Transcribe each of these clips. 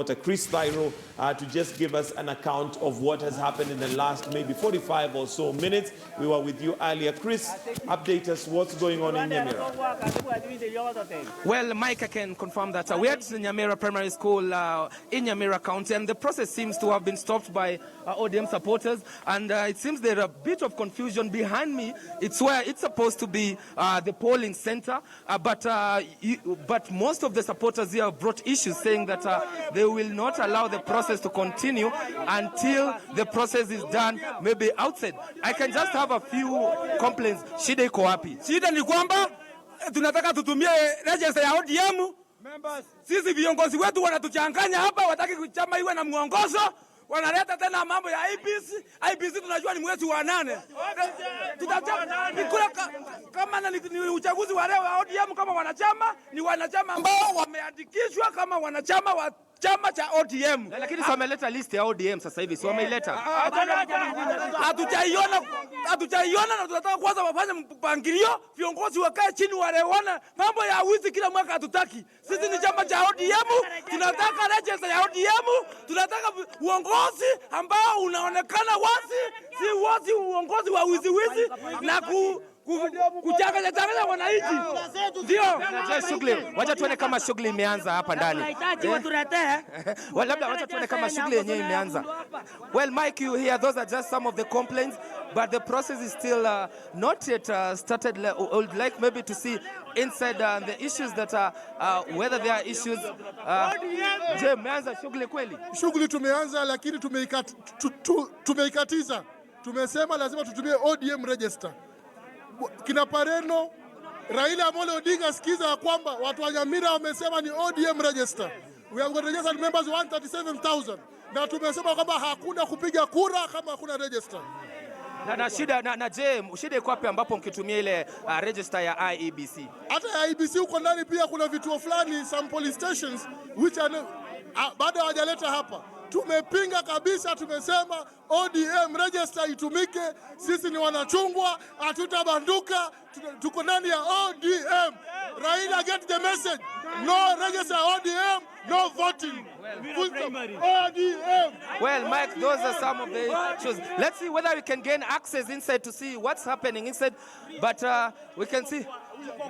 Chris Thyro to just give us an account of what has happened in the last maybe 45 or so minutes. We were with you earlier. Chris, update us what's going on in Nyamira. Well, Mike, I can confirm that we're at the Nyamira Primary School in Nyamira County, and the process seems to have been stopped by ODM supporters, and it seems there's a bit of confusion behind me. It's where it's supposed to be the polling center, but most of the supporters here have brought issues saying that they will not allow the process to continue until the process is done, maybe outside. I can just have a few complaints. Shida iko wapi? Shida ni kwamba tunataka tutumie register ya ODM. Sisi viongozi wetu wanatuchanganya hapa, wataki chama iwe na mwongozo. Wanaleta tena mambo ya IBC. IBC tunajua ni mwezi wa 8. Tutakula kama ni uchaguzi wa leo wa ODM kama wanachama, ni wanachama ambao wameandikishwa kama wanachama wa chama cha ODM. Lakini si wameleta list ya ODM sasa hivi, si wameileta? Hatujaiona na tunataka kwanza wafanye mpangilio, viongozi wakae chini waelewane. Mambo ya wizi kila mwaka hatutaki. Sisi ni chama cha ODM, tunataka register ya ODM, tunataka uongozi ambao unaonekana wazi, si wazi uongozi wa wizi na kuchanganya wananchi. Ndio. Shughuli. Wacha tuone kama shughuli imeanza hapa ndani. Labda wacha tuone kama shughuli yenyewe imeanza. Well, Mike, you hear those are just some of the complaints, but the process is still not yet started. I would like maybe to see inside the issues that whether there are issues. Je, imeanza shughuli kweli? Shughuli tumeanza, lakini tumeikatiza. Tumesema lazima tutumie ODM register. Kina Pareno, Raila Amolo Odinga, sikiza ya kwamba watu wa Nyamira wamesema ni ODM register. We have got registered members 137,000. Na tumesema kwamba hakuna kupiga kura kama hakuna register. Shida iko wapi ambapo mkitumia ile register ya IEBC? Hata ya IEBC huko ndani pia kuna vituo fulani, some police stations which are bado hawajaleta hapa. Tumepinga kabisa, tumesema ODM register itumike. Sisi ni wanachungwa, hatutabanduka, tuko ndani ya ODM. Raila, get the message. No register ODM, no voting. ODM. Well, Mike, those are some of the issues. Let's see whether we can gain access inside to see what's happening inside. But we can see.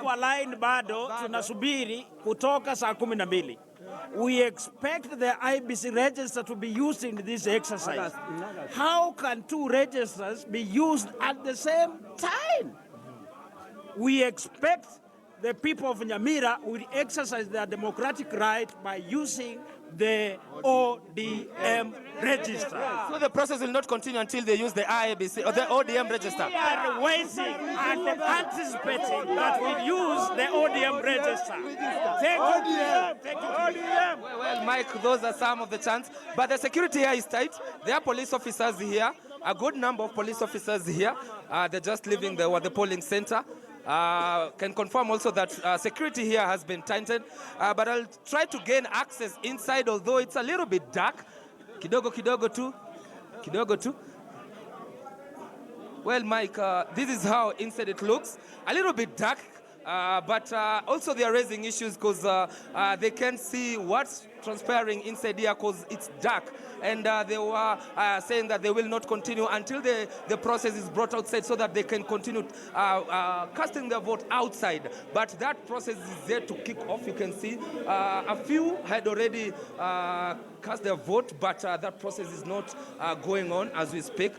Kwa line bado tunasubiri kutoka saa 12. We expect the IBC register to be used in this exercise. How can two registers be used at the same time? We expect the people of Nyamira will exercise their democratic right by using the ODM register. So the process will not continue until they use the IBC or the ODM register. We are waiting and anticipating that we use the ODM register. Thank you. Thank you. ODM. Well, Mike, those are some of the chants. But the security here is tight. There are police officers here, a good number of police officers here. They're just leaving the polling center. Can confirm also that security here has been tightened, but I'll try to gain access inside, although it's a little bit dark. Kidogo tu. Well, Mike, this is how inside it looks. A little bit dark, but also they are raising issues because they can't see what's transpiring inside here because it's dark. And they were saying that they will not continue until the process is brought outside so that they can continue casting their vote outside. But that process is there to kick off. You can see a few had already cast their vote, but that process is not going on as we speak.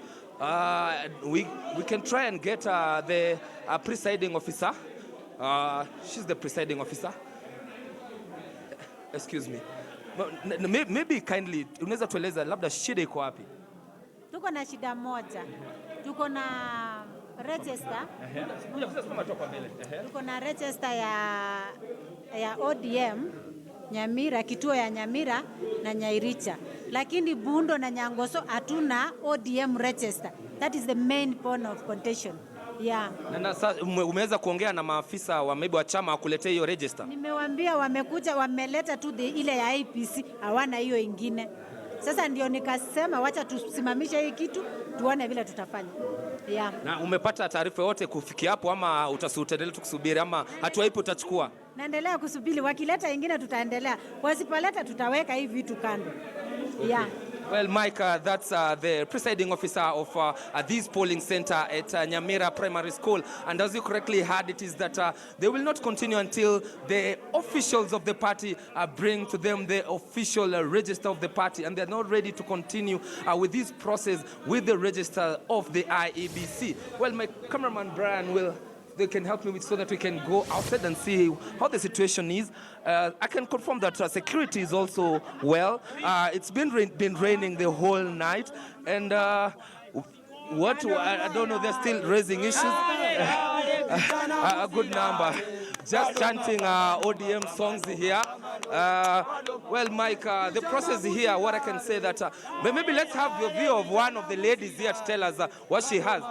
We can try and get the presiding officer. She's the presiding officer. Excuse me. Maybe kindly unaweza tueleza labda shida iko wapi? Tuko na shida moja. Tuko na register. Tuko na register ya ODM Nyamira, kituo ya Nyamira na Nyairicha. Lakini Bundo na Nyangoso hatuna ODM register. That is the main point of contention. Yeah. Na umeweza kuongea na maafisa wa maybe wa chama wakuletea hiyo register? Nimewaambia wamekuja wameleta tu ile ya IPC, hawana hiyo ingine. Sasa ndio nikasema wacha tusimamishe hii kitu tuone vile tutafanya. Yeah. Na umepata taarifa yote kufikia hapo ama utaendelea kusubiri ama hatua ipi utachukua? Naendelea kusubiri, wakileta ingine tutaendelea. Wasipoleta tutaweka hii vitu kando. Yeah. Well, Mike, that's the presiding officer of this polling center at Nyamira Primary School. And as you correctly heard, it is that they will not continue until the officials of the party bring to them the official register of the party. And they're not ready to continue with this process with the register of the IEBC. Well, my cameraman, Brian, they can help me with so that we can go outside and see how the situation is. I can confirm that security is also well. It's been raining the whole night, and I don't know, they're still raising issues. A good number, just chanting ODM songs here. Well, Mike, the process here, what I can say that, but maybe let's have your view of one of the ladies here to tell us what she has.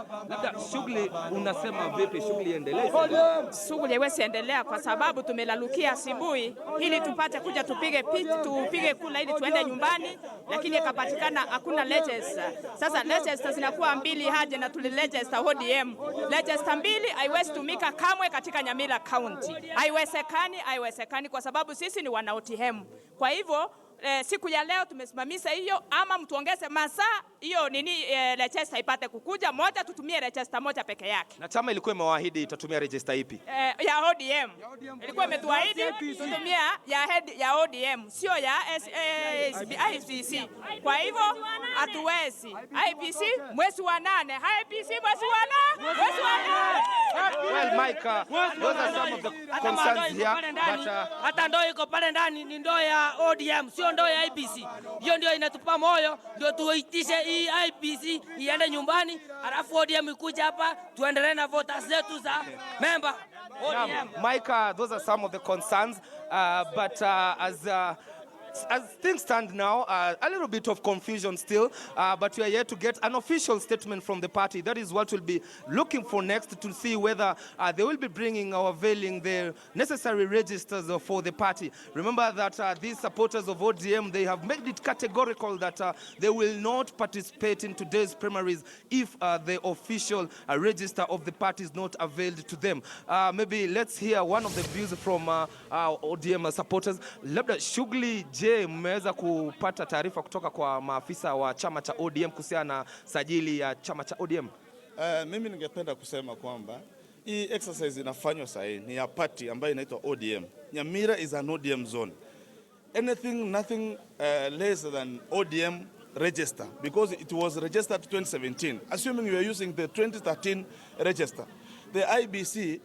Shughuli unasema vipi, shughuli endelee? Shughuli haiwezi endelea kwa sababu tumelalukia asubuhi ili tupate kuja tupige kula ili tuende nyumbani, lakini ikapatikana hakuna register. Sasa register zinakuwa mbili haje na tuliregister ODM. Register mbili haiwezi tumika kamwe katika Nyamira County. Haiwezekani kwa sababu sisi ni wana ODM. Kwa hivyo siku ya leo tumesimamisha hiyo, ama mtuongeze masaa hiyo register ipate kukuja moja, tutumie register moja peke yake. Na chama ilikuwa imewaahidi itatumia register ipi? Ya ODM. Ilikuwa imetuahidi tutumia ya ODM, sio ya IBC. Kwa hivyo hatuwezi. IBC mwezi wa 8, IBC mwezi wa 8. Well, Mike, those are some of the concerns here, but hata ndoo iko pale ndani ni ndoo ya ODM, sio ndoo ya IBC. Hiyo ndio inatupa moyo, ndio tuitishe hii IBC iende nyumbani, alafu ODM ikuja hapa tuendelee na voters zetu za member ODM. Mike, those are some of the concerns, but as things stand now, a little bit of confusion still, but we are yet to get an official statement from the party. That is what we'll be looking for next, to see whether they will be bringing or availing the necessary registers for the party. Remember that these supporters of ODM, they have made it categorical that they will not participate in today's primaries if the official register of the party is not availed to them. Maybe let's hear one of the views from ODM supporters. Labda shughuli, je, mmeweza kupata taarifa kutoka kwa maafisa wa chama cha ODM kuhusiana na sajili ya chama cha ODM? Mimi ningependa kusema kwamba hii exercise inafanywa sahi ni ya party ambayo inaitwa ODM. Nyamira is an ODM zone. Nothing less than ODM register, because it was registered 2017. Assuming you are using the 2013 register, the IBC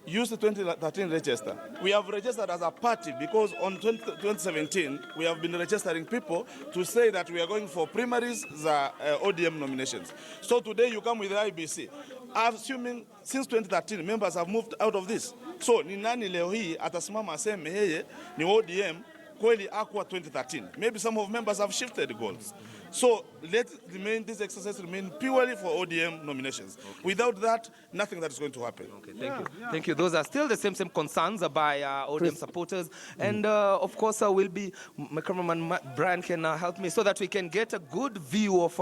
used the 2013 register. We have registered as a party because on 2017 we have been registering people to say that we are going for primaries, the ODM nominations. So today you come with the IBC. Assuming since 2013 members have moved out of this. So ni nani leo hii atasimama aseme yeye ni ODM kweli akwa 2013? Maybe some of members have shifted goals. So this exercise remain purely for ODM nominations. Okay. Without that, nothing that is going to happen. Okay, thank you. Thank you. Those are still the same concerns by ODM supporters. And of course, will be, my cameraman Brian can help me so that we can get a good view of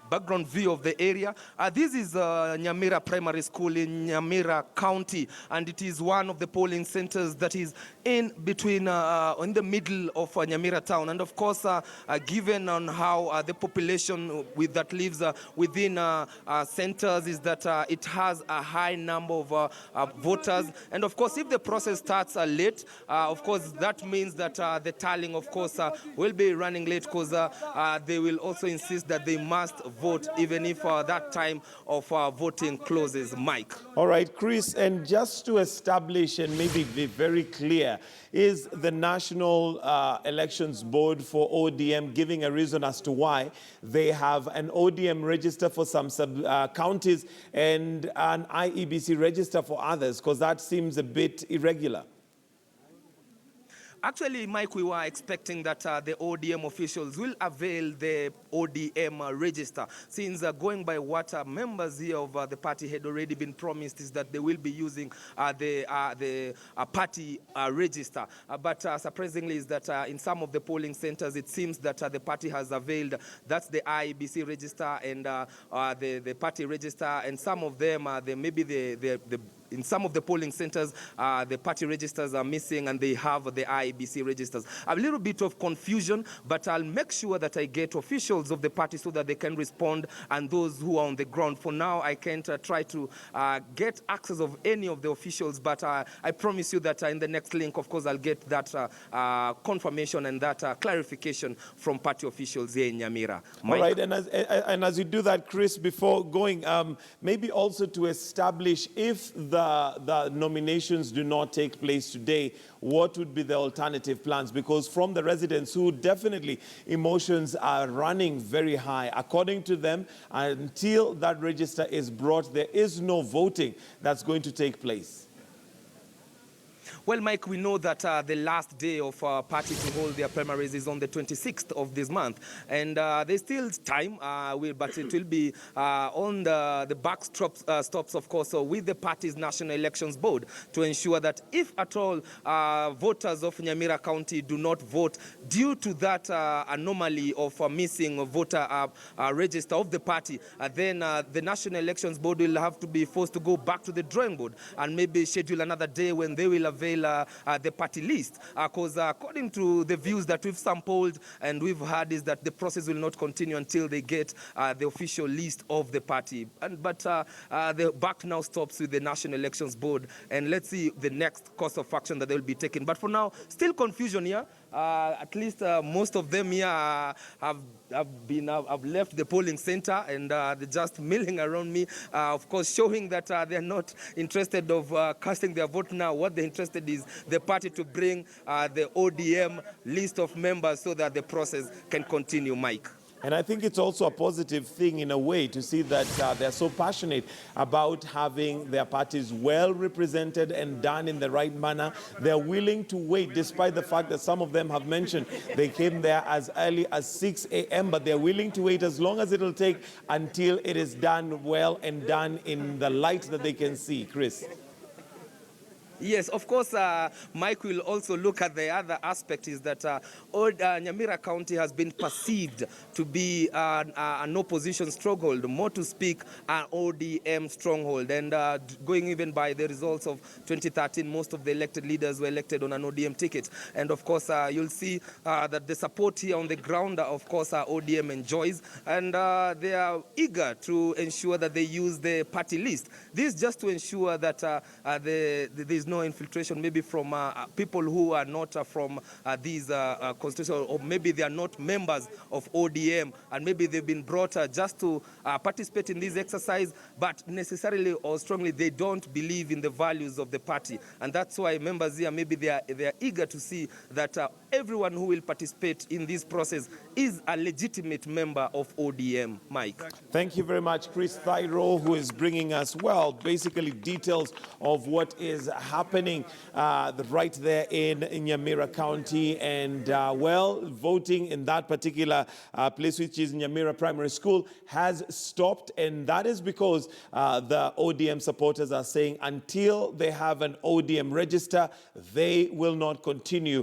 background view of the area. This is Nyamira Primary School in Nyamira County, and it is one of the polling centers that is in between, in the middle of Nyamira town. And of course, given on how the population that lives within centers is that it has a high number of voters. And of course, if the process starts late, of course, that means that the tallying, of course, will be running late, because they will also insist that they must vote even if that time of voting closes. Mike. All right, Chris, and just to establish and maybe be very clear, is the National Elections Board for ODM giving a reason as to why they have an ODM register for some counties and an IEBC register for others? Because that seems a bit irregular. Actually, Mike, we were expecting that the ODM officials will avail the ODM register, since going by what members here of the party had already been promised is that they will be using the party register. But surprisingly is that in some of the polling centers, it seems that the party has availed, that's the IEBC register and the party register, and some of them, in some of the polling centers, the party registers are missing and they have the IEBC registers. A little bit of confusion, but I'll make sure that I get officials of the party so that they can respond, and those who are on the ground. For now, I can't try to get access of any of the officials, but I promise you that in the next link, of course, I'll get that confirmation and that clarification from party officials here in Nyamira. All right, and as you do that, Chris, before going, maybe also to establish if the nominations do not take place today, what would be the alternative plans? Because from the residents who definitely emotions are running very high, according to them, until that register is brought, there is no voting that's going to take place. Well, Mike, we know that the last day of our party to hold their primaries is on the 26th of this month. And there's still time, but it will be on the back stops, of course, with the party's National Elections Board to ensure that if at all voters of Nyamira County do not vote due to that anomaly of missing voter register of the party, then the National Elections Board will have to be forced to go back to the drawing board and maybe schedule another day when they will avail the party list, because according to the views that we've sampled and we've heard is that the process will not continue until they get the official list of the party. But the buck now stops with the National Elections Board, and let's see the next course of action that they will be taking. But for now, still confusion here. At least most of them here have left the polling center, and they're just milling around me, of course, showing that they're not interested of casting their vote now. What they're interested is the party to bring the ODM list of members so that the process can continue, Mike. And I think it's also a positive thing in a way to see that they're so passionate about having their parties well represented and done in the right manner. They're willing to wait, despite the fact that some of them have mentioned they came there as early as 6 a.m., but they're willing to wait as long as it'll take until it is done well and done in the light that they can see. Chris. Yes, of course, Mike will also look at the other aspect is that Nyamira County has been perceived to be an opposition stronghold, more to speak, an ODM stronghold. And going even by the results of 2013, most of the elected leaders were elected on an ODM ticket. And of course, you'll see that the support here on the ground, of course, ODM enjoys. And they are eager to ensure that they use the party list. This just to ensure that there's no infiltration maybe from people who are not from these constitutions, or maybe they are not members of ODM, and maybe they've been brought just to participate in this exercise, but necessarily or strongly they don't believe in the values of the party. And that's why members here, maybe they are eager to see that everyone who will participate in this process is a legitimate member of ODM. Mike. Thank you very much, Chris Thyro, who is bringing us, well, basically details of what is happening right there in Nyamira County. And, well, voting in that particular place, which is Nyamira Primary School, has stopped. And that is because the ODM supporters are saying until they have an ODM register, they will not continue